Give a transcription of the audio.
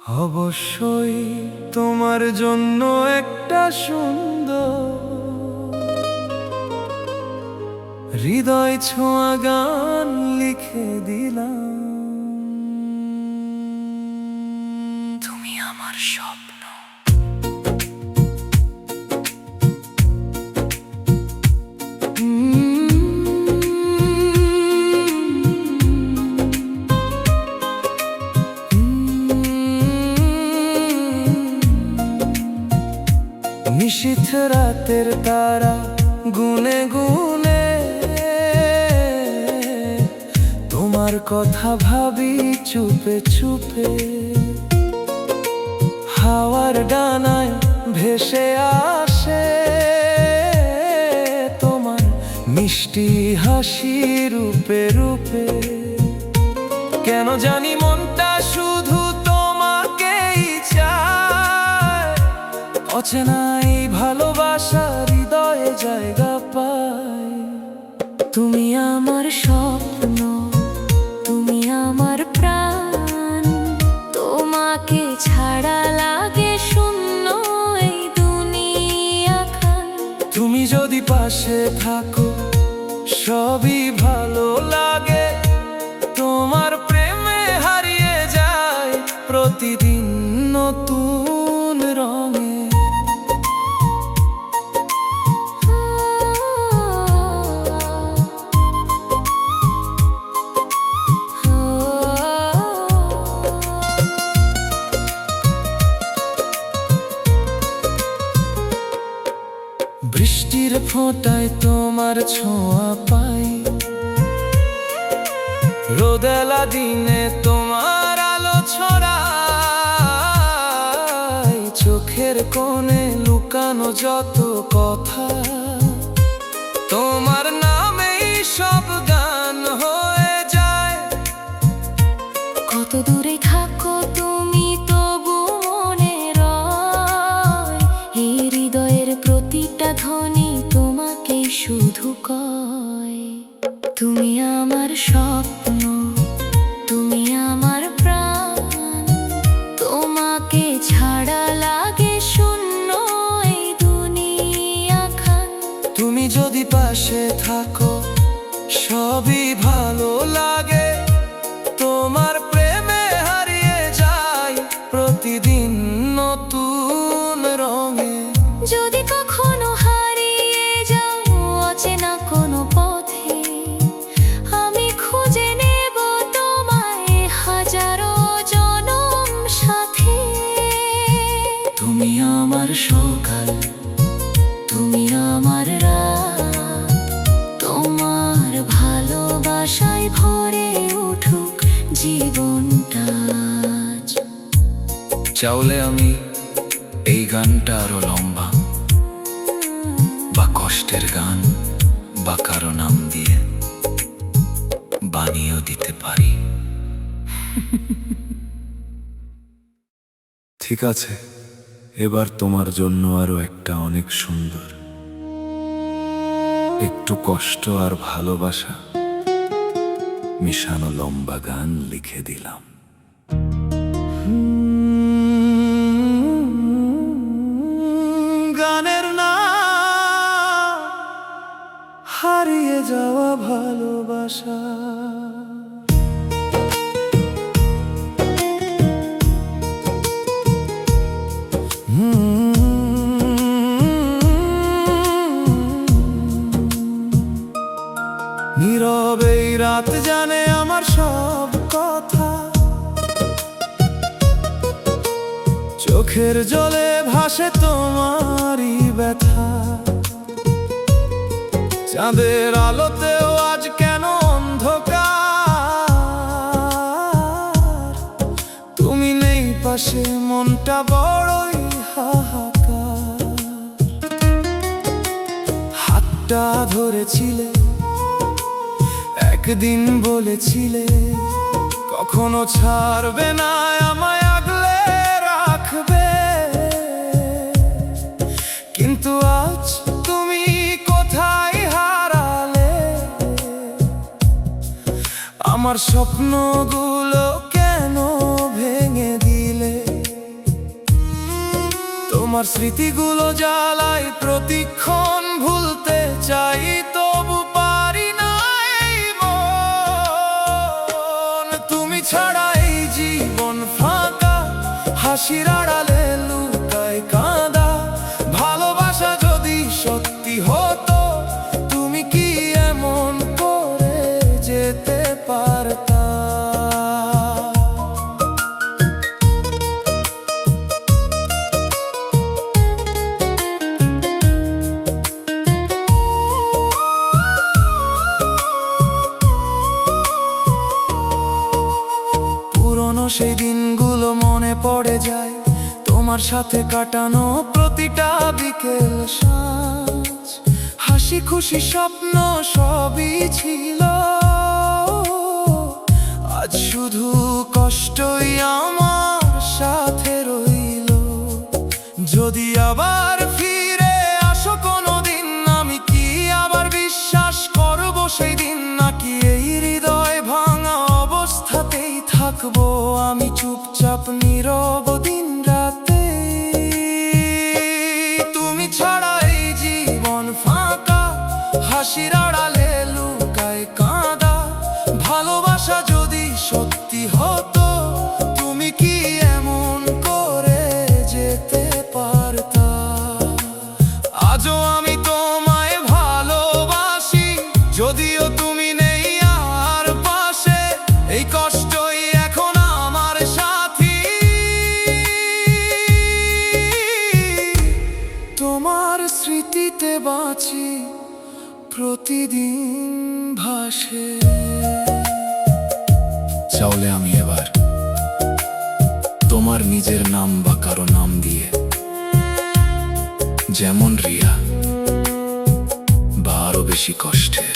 অবশ্যই তোমার জন্য একটা সুন্দর হৃদয় ছোঁয়া গান লিখে দিলাম। তুমি আমার স্বপ্ন। নিশীথ রাতের তারা গুনে গুনে তোমার কথা ভাবি চুপে চুপে। হাওয়ার ডানায় ভেসে আসে তোমার মিষ্টি হাসি রূপে রূপে। কেন জানি মনটা শুধু তোমাকেই চায়, অচেনা এই ভালোবাসা হৃদয়ে জায়গা পায়। তুমি আমার স্বপ্ন, তুমি আমার প্রাণ, তোমাকে ছাড়া লাগে শূন্য এই দুনিয়াখান। তুমি যদি পাশে থাকো সবই ভালো লাগে, তোমার প্রেমে হারিয়ে যায় প্রতিদিন নতুন রঙে। বৃষ্টির ফোঁটায় তোমার ছোঁয়া পাই, রোদেলা দিনে তোমার আলো ছড়ায়। চোখের কোণে লুকানো যত কথা, তোমার নামেই সব গান হয়ে যায়। কত দূরে থাকো তুমি তবু মনে রয়, এই হৃদয়ের প্রতিটা ধ্বনি তোমাকেই শুধু কয়। তুমি আমার স্বপ্ন, তুমি আমার প্রাণ, তোমাকে ছাড়া লাগে শূন্য এই দুনিয়াখান। তুমি যদি পাশে থাকো সবই ভালো লাগে, তোমার প্রেমে হারিয়ে যায় প্রতিদিন নতুন রঙে। যদি কখনো হারিয়ে যাও অচেনা কোনো পথে, আমি খুঁজে নেব তোমায় হাজারো জনম সাথে। তুমি আমার সকাল, তুমি আমার রাত, তোমার ভালোবাসায় ভরে উঠুক জীবনটা আজ। চাইলে আমি এই গানটা আরো লম্বা, বা কষ্টের গান, বা কারো নাম দিয়ে বানিয়েও দিতে পারি। ঠিক আছে, এবার তোমার জন্য আরো একটা অনেক সুন্দর, একটু কষ্ট আর ভালোবাসা মিশানো লম্বা গান লিখে দিলাম। গানের নাম হারিয়ে যাওয়া ভালোবাসা। নীরবে এই রাত জানে আমার সব কথা, চোখের জলে ভাসে তোমারই ব্যথা। চাঁদের আলোতেও আজ কেন অন্ধকার, তুমি নেই পাশে মনটা বড়ই হাহাকার। হাতটা ধরেছিলে একদিন, বলেছিলে কখনো ছাড়বে না আমায়, আগলে রাখবে। কিন্তু আজ তুমি কোথায় হারালে, আমার স্বপ্নগুলো কেন ভেঙে দিলে। তোমার স্মৃতিগুলো জ্বালায় প্রতিক্ষণ, ভুলতে চাই তবু পারি না এই মন। তুমি ছাড়া এই জীবন ফাঁকা, হাসির আড়ালে লুকায় কাঁদা। ভালোবাসা যদি সত্যি হতো, তুমি কি এমন করে যেতে পারতা? পুরনো সেই দিনগুলো মনে পড়ে যায়, তোমার সাথে কাটানো প্রতিটা বিকেল সাঁঝ। হাসি খুশি স্বপ্ন সবই ছিল, আজ শুধু কষ্টই আমার সাথে রইল। যদি আবার ফিরে আসো কোনোদিন, আমি কি আবার বিশ্বাস করব সেই দিন? নাকি এই হৃদয় ভাঙা অবস্থাতেই থাকবো আমি চুপচাপ নীরব দিন রাতে? তুমি ছাড়া এই জীবন ফাঁকা, হাসির আড়ালে লুকায় কাঁদা। ভালোবাসা যদি সত্যি হতো, তুমি কি এমন করে যেতে পারতা? আজও আমি তোমায় ভালোবাসি, যদিও তুমি নেই আর পাশে। এই কষ্টই এখন আমার সাথী, তোমার স্মৃতিতে বাঁচি প্রতিদিন ভাসে। চাওলে আমি এবার তোমার নিজের নাম বা কারো নাম দিয়ে, যেমন রিয়া বা আরো বেশি কষ্টের।